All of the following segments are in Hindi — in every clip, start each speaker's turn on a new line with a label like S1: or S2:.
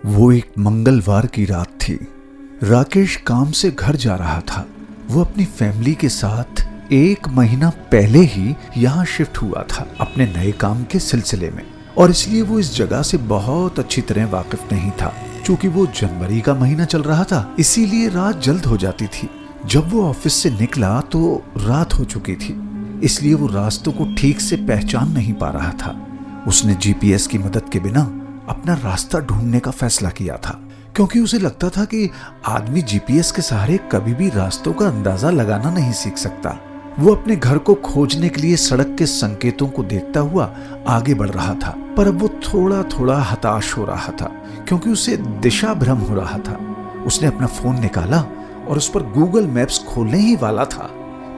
S1: वो एक मंगलवार की रात थी। राकेश काम से घर जा रहा था। वो अपनी फैमिली के साथ 1 महीना पहले ही यहाँ शिफ्ट हुआ था अपने नए काम के सिलसिले में, और इसलिए वो इस जगह से बहुत अच्छी तरह वाकिफ नहीं था। चूंकि वो जनवरी का महीना चल रहा था, इसीलिए रात जल्द हो जाती थी। जब वो ऑफिस से निकला तो रात हो चुकी थी, इसलिए वो रास्तों को ठीक से पहचान नहीं पा रहा था। उसने जीपीएस की मदद के बिना अपना रास्ता ढूंढने का फैसला किया था, क्योंकि उसे लगता था कि आदमी जीपीएस के सहारे कभी भी रास्तों का अंदाजा लगाना नहीं सीख सकता। वो अपने घर को खोजने के लिए सड़क के संकेतों को देखता हुआ आगे बढ़ रहा था, पर अब वो थोड़ा थोड़ा हताश हो रहा था, क्योंकि उसे दिशा भ्रम हो रहा था। उसने अपना फोन निकाला और उस पर गूगल मैप्स खोलने ही वाला था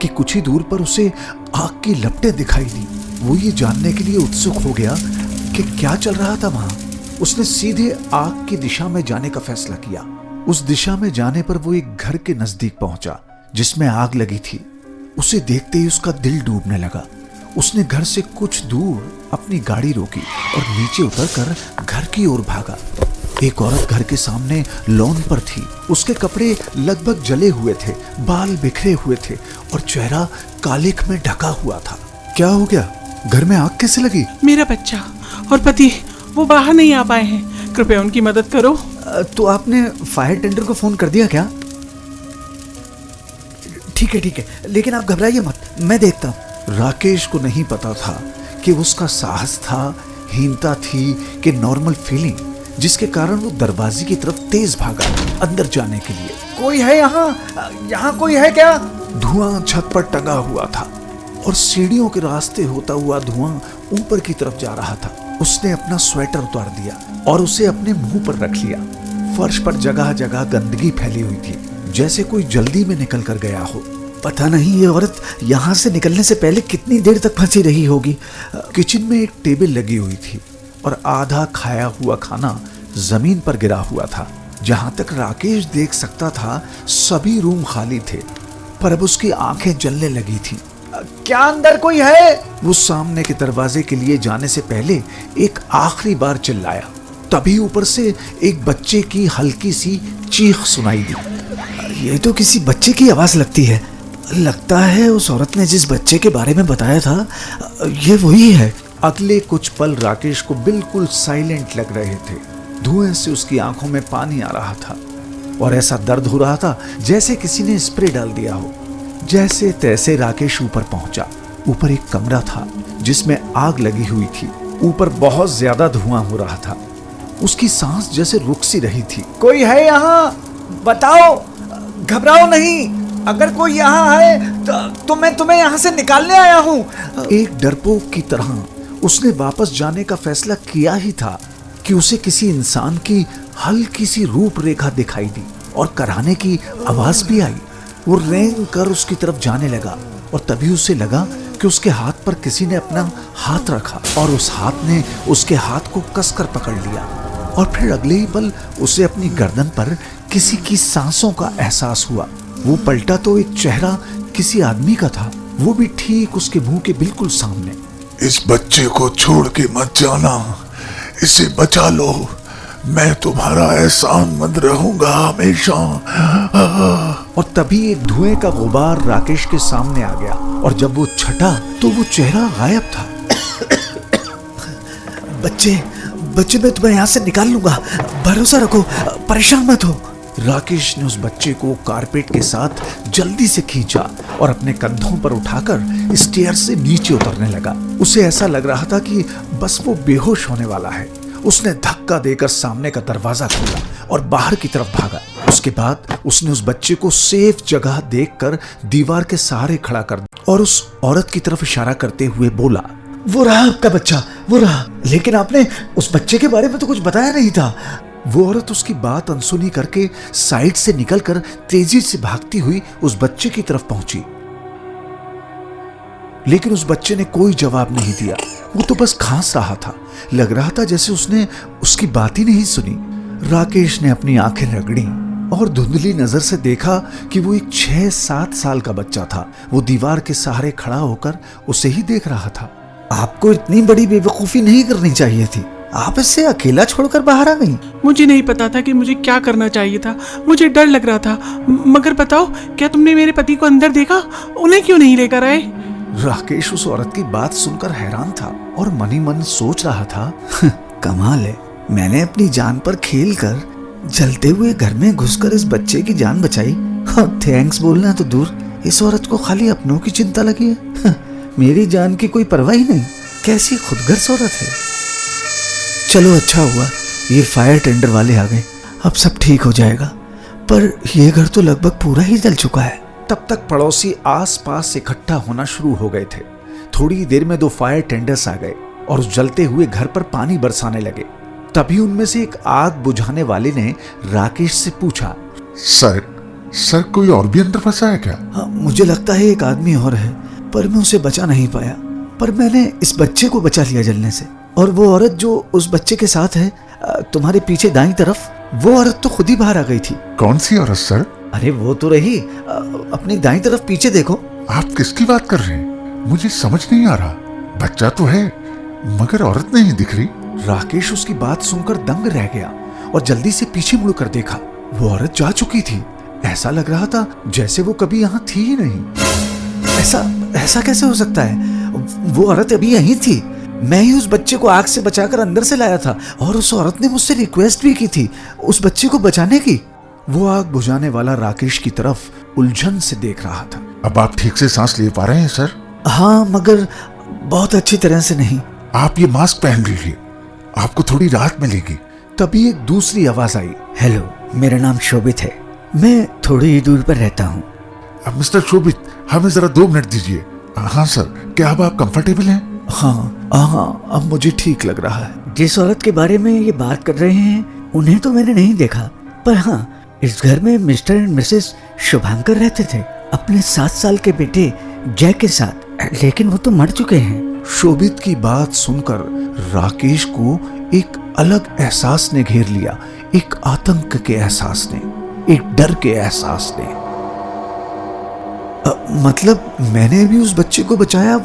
S1: कि कुछ ही दूर पर उसे आग की लपटें दिखाई दी। वो ये जानने के लिए उत्सुक हो गया कि क्या चल रहा था वहां। उसने सीधे आग की दिशा में जाने का फैसला किया। उस दिशा में जाने पर वो एक घर के नजदीक पहुंचा जिसमें आग लगी थी। उसे देखते ही उसका दिल डूबने लगा। उसने घर से कुछ दूर अपनी गाड़ी रोकी और नीचे उतरकर घर की ओर भागा। एक औरत घर के सामने लॉन पर थी। उसके कपड़े लगभग जले हुए थे, बाल बिखरे हुए थे और चेहरा कालिख में ढका हुआ था। क्या हो गया? घर में आग कैसे लगी?
S2: मेरा बच्चा और पति वो बाहर नहीं आ पाए हैं, कृपया उनकी मदद करो।
S1: तो आपने फायर टेंडर को फोन कर दिया क्या?
S3: ठीक है, लेकिन आप घबराइए मत, मैं देखता हूँ।
S1: राकेश को नहीं पता था कि उसका साहस था, हीनता थी कि नॉर्मल फीलिंग, जिसके कारण वो दरवाजे की तरफ तेज भागा अंदर जाने के लिए।
S3: कोई है यहाँ कोई है क्या?
S1: धुआं छत पर टंगा हुआ था और सीढ़ियों के रास्ते होता हुआ धुआं ऊपर की तरफ जा रहा था। उसने अपना स्वेटर उतार दिया और उसे अपने मुंह पर रख लिया। फर्श पर जगह जगह गंदगी फैली हुई थी, जैसे कोई जल्दी में निकल कर गया हो।
S3: पता नहीं ये औरत यहाँ से निकलने से पहले कितनी देर तक फंसी रही होगी।
S1: किचन में एक टेबल लगी हुई थी और आधा खाया हुआ खाना जमीन पर गिरा हुआ था। जहां तक राकेश देख सकता था सभी रूम खाली थे, पर अब उसकी आंखें जलने लगी थी।
S3: क्या अंदर कोई है?
S1: वो सामने के दरवाजे के लिए जाने से पहले एक आखिरी बार चिल्लाया। तभी ऊपर से एक बच्चे की हल्की सी चीख सुनाई दी।
S3: ये तो किसी बच्चे की आवाज लगती है। लगता है उस औरत ने जिस बच्चे के बारे में बताया था ये वही है।
S1: अगले कुछ पल राकेश को बिल्कुल साइलेंट लग रहे थे। धुएं से उसकी आंखों में पानी आ रहा था और ऐसा दर्द हो रहा था जैसे किसी ने स्प्रे डाल दिया हो। जैसे तैसे राकेश ऊपर पहुंचा। ऊपर एक कमरा था जिसमें आग लगी हुई थी। ऊपर बहुत ज्यादा धुआं हो रहा था। उसकी सांस जैसे रुक सी रही थी।
S3: कोई है यहाँ? बताओ, घबराओ नहीं। अगर कोई यहाँ है तो मैं तुम्हें यहाँ से निकालने आया हूँ।
S1: एक डरपोक की तरह उसने वापस जाने का फैसला किया ही था कि उसे किसी इंसान की हल्की सी रूपरेखा दिखाई दी और कराने की आवाज भी आई। वो रेंग कर उसकी तरफ जाने लगा और तभी उसे लगा कि उसके हाथ पर किसी ने अपना हाथ रखा और उस हाथ ने उसके हाथ को कसकर पकड़ लिया। और फिर अगले ही पल उसे अपनी गर्दन पर किसी की सांसों का एहसास हुआ। वो पलटा तो एक चेहरा किसी आदमी का था, वो भी ठीक उसके मुंह के बिल्कुल सामने।
S4: इस बच्चे को छोड़ के मत जाना, इसे बचा लो, मैं तुम्हारा एहसानमंद रहूंगा हमेशा।
S1: और तभी एक धुएं का गुबार राकेश के सामने आ गया और जब वो छटा तो वो चेहरा गायब था।
S3: बच्चे मैं तुम्हें यहाँ से निकाल लूंगा, भरोसा रखो, परेशान मत हो।
S1: राकेश ने उस बच्चे को कारपेट के साथ जल्दी से खींचा और अपने कंधों पर उठाकर स्टेयर से नीचे उतरने लगा। उसे ऐसा लग रहा था कि बस वो बेहोश होने वाला है। उसने धक्का देकर सामने का दरवाजा खोला और बाहर की तरफ भागा। उसके बाद उसने उस बच्चे को सेफ जगह देखकर दीवार के सहारे खड़ा कर दिया और उस औरत की तरफ इशारा करते हुए बोला,
S3: वो रहा आपका बच्चा, वो रहा। लेकिन आपने उस बच्चे के बारे में तो कुछ बताया नहीं था।
S1: वो औरत उसकी बात अनसुनी करके साइड से निकलकर तेजी से भागती हुई उस बच्चे की तरफ पहुंची, लेकिन उस बच्चे ने कोई जवाब नहीं दिया। वो तो बस खांस रहा था। लग रहा था जैसे उसने उसकी बात ही नहीं सुनी। राकेश ने अपनी आंखें रगड़ी और धुंधली नजर से देखा कि वो एक 6-7 साल का बच्चा था। वो दीवार के सहारे खड़ा होकर उसे ही देख रहा था।
S3: आपको इतनी बड़ी बेवकूफी नहीं करनी चाहिए थी। आप इससे अकेला छोड़कर बाहर आ गई?
S2: मुझे नहीं पता था कि मुझे क्या करना चाहिए था। मुझे डर लग रहा था। मगर बताओ, क्या तुमने मेरे पति को अंदर देखा? उन्हें क्यों नहीं लेकर आए?
S1: राकेश उस औरत की बात सुनकर हैरान था और मनी मन सोच रहा था,
S3: कमाल है, मैंने अपनी जान पर खेल कर जलते हुए घर में घुसकर इस बच्चे की जान बचाई। थैंक्स बोलना तो दूर, इस औरत को खाली अपनों की चिंता लगी है। मेरी जान की कोई परवाह ही नहीं। कैसी खुदगर्ज औरत है। चलो अच्छा हुआ ये फायर टेंडर वाले आ गए, अब सब ठीक हो जाएगा। पर ये घर तो लगभग पूरा ही जल चुका है।
S1: तब तक पड़ोसी आसपास इकट्ठा होना शुरू हो गए थे। थोड़ी देर में 2 फायर टेंडर्स आ गए और उस जलते हुए घर पर पानी बरसाने लगे। तभी उनमें से एक आग बुझाने वाले ने राकेश से पूछा,
S4: सर कोई और भी अंदर फंसा है क्या?
S3: हाँ, मुझे लगता है एक आदमी और है, पर मैं उसे बचा नहीं पाया। पर मैंने इस बच्चे को बचा लिया जलने से। और वो औरत जो उस बच्चे के साथ है, तुम्हारे पीछे दाईं तरफ, वो औरत तो खुद ही बाहर आ गई थी।
S4: कौन सी औरत सर?
S3: अरे वो तो रही, अपनी दाईं तरफ पीछे देखो।
S4: आप किसकी बात कर रहे हैं? मुझे समझ नहीं आ रहा। बच्चा तो है मगर औरत नहीं दिख रही।
S1: राकेश उसकी बात सुनकर दंग रह गया और जल्दी से पीछे मुड़कर देखा। वो औरत जा चुकी थी। ऐसा लग रहा था जैसे वो कभी यहाँ थी ही नहीं।
S3: ऐसा कैसे हो सकता है? वो औरत अभी यहीं थी। मैं ही उस बच्चे को आग से बचाकर अंदर से लाया था और उस औरत ने मुझसे रिक्वेस्ट भी की थी उस बच्चे को बचाने की।
S1: वो आग बुझाने वाला राकेश की तरफ उलझन से देख रहा था।
S4: अब आप ठीक से सांस ले पा रहे हैं सर?
S3: हाँ, मगर बहुत अच्छी तरह से नहीं।
S4: आप ये मास्क पहन लीजिए, आपको थोड़ी राहत मिलेगी।
S1: तभी एक दूसरी आवाज आई,
S3: हेलो, मेरा नाम शोभित है, मैं थोड़ी ही दूर पर रहता हूँ।
S4: अब मिस्टर शोभित, हमें जरा 2 मिनट दीजिए। हाँ सर, क्या अब आप कंफर्टेबल हैं?
S1: हाँ, अब मुझे ठीक लग रहा है।
S3: जिस औरत के बारे में ये बात कर रहे हैं उन्हें तो मैंने नहीं देखा, पर हाँ, इस घर में मिस्टर एंड मिसेस शुभांकर रहते थे अपने 7 साल के बेटे जय के साथ, लेकिन वो तो मर चुके हैं।
S1: शोभित की बात सुनकर राकेश को एक अलग एहसास ने घेर लिया, एक आतंक के एहसास ने, एक डर के एहसास ने। मतलब मैंने भी उस बच्चे को बचाया,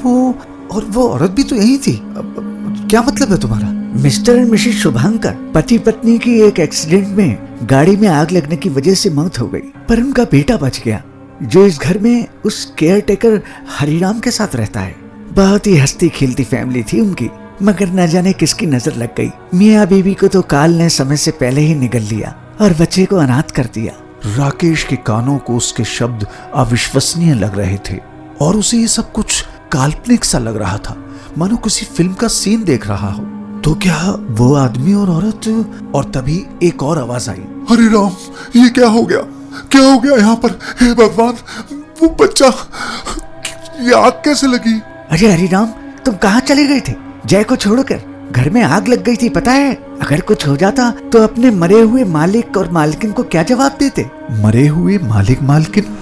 S1: और वो औरत भी तो यही थी। क्या मतलब है तुम्हारा? मिस्टर एंड मिसेस शुभांकर पति पत्नी की एक एक्सीडेंट में गाड़ी में आग लगने की वजह से मौत हो गई, पर उनका बेटा बच गया जो इस घर में उस केयर टेकर हरिराम के साथ रहता है। बहुत ही हंसती खेलती फैमिली थी उनकी, मगर न जाने किसकी नजर लग गई। मियाँ बीवी को तो काल ने समय से पहले ही निगल लिया और बच्चे को अनाथ कर दिया। राकेश के कानों को उसके शब्द अविश्वसनीय लग रहे थे और उसे ये सब कुछ काल्पनिक सा लग रहा था, मानो किसी फिल्म का सीन देख रहा हो। तो क्या वो आदमी और औरत? और तभी एक और आवाज आई,
S4: अरे राम, ये क्या हो गया? क्या हो गया यहाँ पर? हे भगवान, वो बच्चा, ये आग कैसे लगी?
S3: अरे हरिराम, तुम कहाँ चले गए थे? जय को छोड़कर घर में आग लग गई थी, पता है? अगर कुछ हो जाता तो अपने मरे हुए मालिक और मालकिन को क्या जवाब देते?
S1: मरे हुए मालिक मालकिन?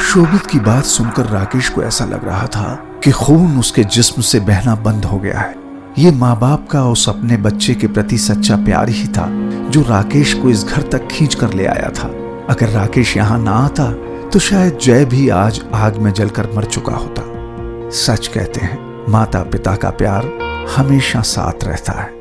S1: शोभित की बात सुनकर राकेश को ऐसा लग रहा था कि खून उसके जिस्म से बहना बंद हो गया है। ये माँ बाप का उस अपने बच्चे के प्रति सच्चा प्यार ही था जो राकेश को इस घर तक खींच कर ले आया था। अगर राकेश यहाँ ना आता तो शायद जय भी आज आग में जलकर मर चुका होता। सच कहते हैं, माता पिता का प्यार हमेशा साथ रहता है।